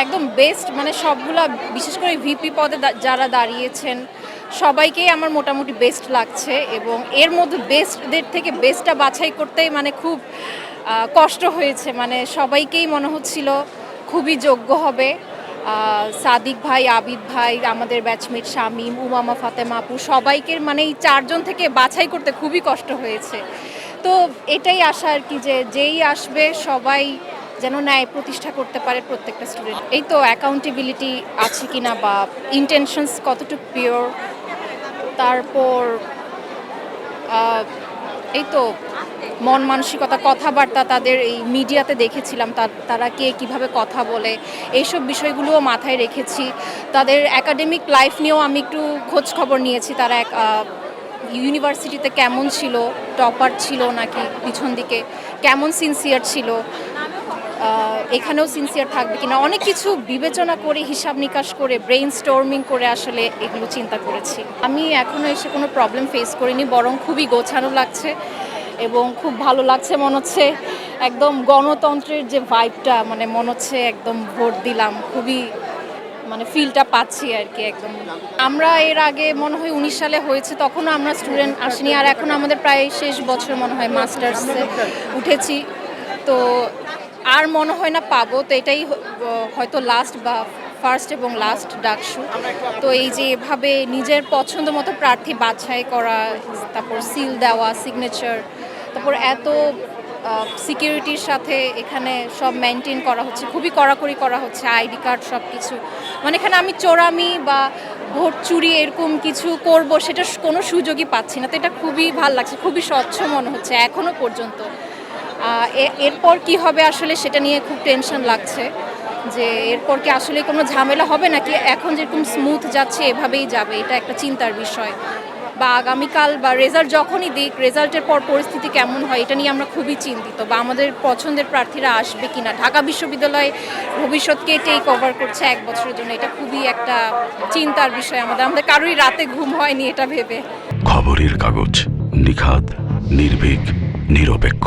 একদম বেস্ট মানে সবগুলা বিশেষ করে ভিপি পদে যারা দাঁড়িয়েছেন সবাইকেই আমার মোটামুটি বেস্ট লাগছে এবং এর মধ্যে বেস্টদের থেকে বেস্টটা বাছাই করতেই মানে খুব কষ্ট হয়েছে মানে সবাইকেই মনে হচ্ছিল খুবই যোগ্য হবে। সাদিক ভাই, আবিদ ভাই, আমাদের ব্যাচমেট শামীম, উমামা ফাতেমা আপু সবাইকে মানে এই চারজন থেকে বাছাই করতে খুবই কষ্ট হয়েছে। তো এটাই আশা আর কি যে যেই আসবে সবাই যেন ন্যায় প্রতিষ্ঠা করতে পারে প্রত্যেকটা স্টুডেন্ট। এই তো অ্যাকাউন্টেবিলিটি আছে কিনা বা ইন্টেনশনস কতটুকু পিওর, তারপর এই তো মন মানসিকতা কথাবার্তা তাদের এই মিডিয়াতে দেখেছিলাম তারা কে কীভাবে কথা বলে এইসব বিষয়গুলোও মাথায় রেখেছি। তাদের একাডেমিক লাইফ নিয়েও আমি একটু খোঁজ খবর নিয়েছি, তারা ইউনিভার্সিটিতে কেমন ছিল, টপার ছিল নাকি পিছন দিকে, কেমন সিনসিয়ার ছিল, এখানেও সিনসিয়ার থাকবে কিনা, অনেক কিছু বিবেচনা করে হিসাব নিকাশ করে ব্রেইন স্টর্মিং করে আসলে এগুলো চিন্তা করেছি। আমি এখনও এসে কোনো প্রবলেম ফেস করিনি, বরং খুবই গোছানো লাগছে এবং খুব ভালো লাগছে। মনে হচ্ছে একদম গণতন্ত্রের যে ভাইবটা মানে মনে হচ্ছে একদম ভোট দিলাম, খুবই মানে ফিলটা পাচ্ছি আর কি একদম। আমরা এর আগে মনে হয় 19 সালে হয়েছে, তখনও আমরা স্টুডেন্ট আসিনি, আর এখন আমাদের প্রায় শেষ বছর মনে হয় মাস্টার্সে উঠেছি। তো আর মনে হয় না পাবো, তো এটাই হয়তো লাস্ট বা ফার্স্ট এবং লাস্ট ডাকসু। তো এই যে এভাবে নিজের পছন্দ মতো প্রার্থী বাছাই করা, তারপর সিল দেওয়া, সিগনেচার, তারপর এত সিকিউরিটির সাথে এখানে সব মেনটেন করা হচ্ছে, খুবই কড়াকড়ি করা হচ্ছে, আইডি কার্ড সব কিছু, মানে এখানে আমি চোরামি বা ভোট চুরি এরকম কিছু করব সেটা কোনো সুযোগই পাচ্ছি না। তো এটা খুবই ভালো লাগছে, খুবই স্বচ্ছ মনে হচ্ছে এখনও পর্যন্ত। এরপর কি হবে আসলে সেটা নিয়ে খুব টেনশন লাগছে যে এরপর কি আসলে কোনো ঝামেলা হবে নাকি এখন যেরকম স্মুথ যাচ্ছে এভাবেই যাবে, এটা একটা চিন্তার বিষয়। বা আগামীকাল বা রেজাল্ট যখনই দিক, রেজাল্টের পর পরিস্থিতি কেমন হয় এটা নিয়ে আমরা খুবই চিন্তিত। বা আমাদের পছন্দের প্রার্থীরা আসবে কিনা, ঢাকা বিশ্ববিদ্যালয় ভবিষ্যৎকে টেক ওভার করছে 1 বছরের জন্য, এটা খুবই একটা চিন্তার বিষয় আমাদের কারোরই রাতে ঘুম হয়নি এটা ভেবে। খবরের কাগজ, নিখাদ, নির্ভীক, নিরপেক্ষ।